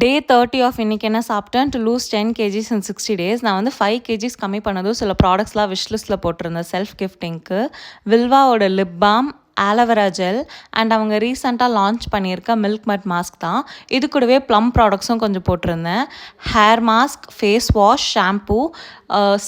டே 30 of இன்னைக்கு என்ன சாப்பிட்டேன் to lose 10 KGs in 60 days. நான் வந்து 5 கேஜிஸ் கம்மி பண்ணதும் சில ப்ராடக்ட்ஸ்லாம் விஷ் லிஸ்ட்டில் போட்டிருந்தேன் செல்ஃப் கிஃப்டிங்க்கு. வில்வாவோட lip balm, aloe vera gel and அவங்க ரீசெண்டாக லான்ச் பண்ணியிருக்க மில்க் மட் மாஸ்க் தான். இது கூடவே ப்ளம் ப்ராடக்ட்ஸும் கொஞ்சம் போட்டிருந்தேன். Hair mask, face wash, shampoo,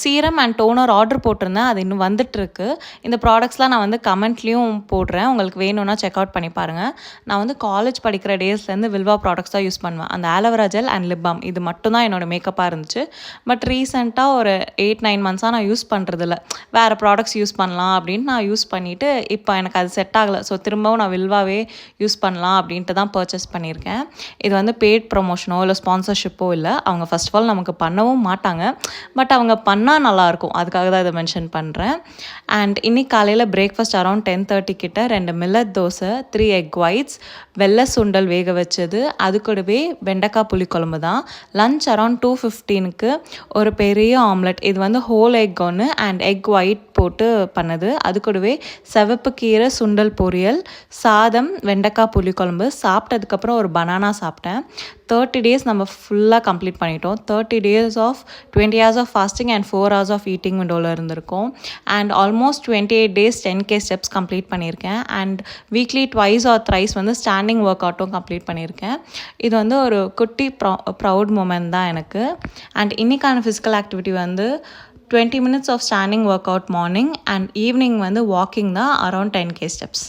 serum and toner order போட்டிருந்தேன். அது இன்னும் வந்துட்டுருக்கு. இந்த ப்ராடக்ட்ஸ்லாம் நான் வந்து கமெண்ட்லேயும் போடுறேன், உங்களுக்கு வேணும்னா செக் அவுட் பண்ணி பாருங்கள். நான் வந்து காலேஜ் படிக்கிற டேஸ்லேருந்து வில்வா ப்ராடக்ட்ஸ் தான் யூஸ் பண்ணுவேன். அந்த aloe vera gel and lip balm இது மட்டும் தான் என்னோடய மேக்கப்பாக இருந்துச்சு. பட் ரீசெண்டாக ஒரு 8-9 மந்த்ஸாக நான் யூஸ் பண்ணுறதில்ல. வேறு ப்ராடக்ட்ஸ் யூஸ் பண்ணலாம் அப்படின்ட்டு நான் யூஸ் பண்ணிவிட்டு இப்போ எனக்கு அது செட் ஆகலை. ஸோ திரும்பவும் நான் வில்வாவே யூஸ் பண்ணலாம் அப்படின்ட்டு தான் பர்ச்சேஸ் பண்ணியிருக்கேன். இது வந்து பெய்ட் ப்ரொமோஷனோ இல்லை ஸ்பான்சர்ஷிப்போ இல்லை. அவங்க ஃபர்ஸ்ட் ஆஃப் ஆல் நமக்கு பண்ணவும் மாட்டாங்க. பட் அவங்க பண்ணால் நல்லாயிருக்கும், அதுக்காக தான் இதை மென்ஷன் பண்ணுறேன். அண்ட் இன்னைக்கு காலையில் பிரேக்ஃபாஸ்ட் அரௌண்ட் 10:30 கிட்ட 2 மில்லட் தோசை, 3 எக் ஒயிட்ஸ், வெள்ளை சுண்டல் வேக வச்சது, அது கூடவே வெண்டைக்காய் புளிக்குழம்பு தான். லன்ச் அரௌண்ட் 2:15க்கு ஒரு பெரிய ஆம்லெட். இது வந்து ஹோல் எக் ஒன்று அண்ட் எக் ஒயிட் போட்டு பண்ணது. அது கூடவே சிவப்பு கீரை சுண்டல் பொரியல், சாதம், வெண்டைக்காய் புளிக்குழம்பு. சாப்பிட்டதுக்கப்புறம் ஒரு பனானா சாப்பிட்டேன். 30 டேஸ் நம்ம ஃபுல்லாக கம்ப்ளீட் பண்ணிட்டோம். 30 days of 20 hours of fasting and 4 hours of eating விண்டோவில் இருந்திருக்கோம். And almost 28 days 10K steps complete பண்ணியிருக்கேன். And weekly twice or thrice வந்து ஸ்டாண்டிங் ஒர்க் அவுட்டும் கம்ப்ளீட் பண்ணியிருக்கேன். இது வந்து ஒரு குட்டி ப்ரவுட் மூமெண்ட் தான் எனக்கு. அண்ட் இன்றைக்கான ஃபிசிக்கல் ஆக்டிவிட்டி வந்து 20 minutes of standing workout morning and evening வந்து வாக்கிங் தான் அரௌண்ட் 10K ஸ்டெப்ஸ்.